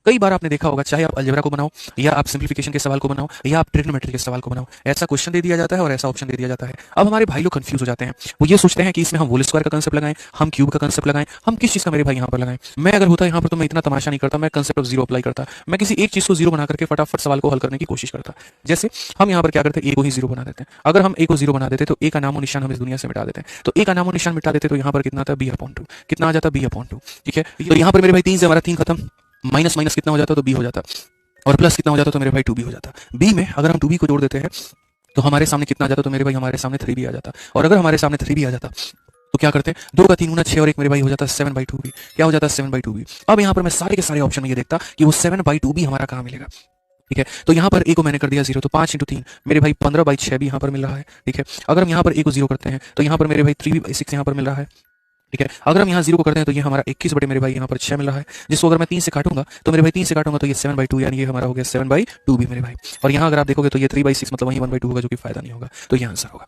कई बार आपने देखा होगा, चाहे आप अलजेब्रा को बनाओ या आप सिंप्लीफिकेशन के सवाल को बनाओ या आप ट्रिग्नोमेट्री के सवाल को बनाओ, ऐसा क्वेश्चन दे दिया जाता है और ऐसा ऑप्शन दे दिया जाता है। अब हमारे भाई लोग कंफ्यूज हो जाते हैं, वो ये सोचते हैं कि इसमें हम होल स्क्वायर का कंसेप्ट लगाएं, हम क्यूब का कंसेप्ट लगाएं, हम किस चीज का मेरे भाई यहाँ पर लगाएं। मैं अगर होता यहाँ पर तो मैं इतना तमाशा नहीं करता, मैं कंसेप्ट ऑफ जीरो अप्लाई करता, मैं किसी एक चीज को जीरो बना करके फटाफट सवाल को हल करने की कोशिश करता। जैसे हम यहाँ पर क्या करते हैं, ए को ही जीरो बना देते हैं। अगर हम ए को जीरो बना देते तो ए का नामो निशान हम इस दुनिया से मिटा देते हैं। तो ए का नामो निशान मिटा देते तो यहाँ पर कितना आता है, b/2। कितना आ जाता, b/2। ठीक है, तो यहाँ पर मेरे भाई 3 से हमारा 3 खत्म, माइनस माइनस कितना हो जाता तो b हो जाता, और प्लस कितना हो जाता तो मेरे भाई 2b हो जाता। b में अगर हम 2b को जोड़ देते हैं तो हमारे सामने कितना आ जाता तो मेरे भाई हमारे सामने 3b आ जाता। और अगर हमारे सामने 3b आ जाता तो क्या करते हैं, 2 का 3 गुना 6 और 1 मेरे भाई हो जाता 7/2b। क्या हो जाता है, 7/2b। अब यहाँ पर मैं सारे के सारे ऑप्शन में ये देखता कि वो 7/2b हमारा कहाँ मिलेगा। ठीक है, तो यहाँ पर ए को मैंने कर दिया 0, तो 5 × 3 मेरे भाई 15/6 भी यहाँ पर मिल रहा है। ठीक है, अगर हम यहाँ पर ए को 0 करते हैं तो यहाँ पर मेरे भाई 3b/6 यहाँ पर मिल रहा है। ठीक है, अगर हम यहाँ 0 को करते हैं तो ये हमारा 21 बटे मेरे भाई यहाँ पर 6 मिल रहा है, जिसको अगर मैं 3 से काटूंगा तो मेरे भाई 3 से काटूंगा तो ये 7/2 यानी ये हमारा हो गया 7/2b मेरे भाई। और यहाँ अगर आप देखोगे तो ये 3/6 मतलब वही 1/2 होगा, जो कि फायदा नहीं होगा। तो ये आंसर होगा।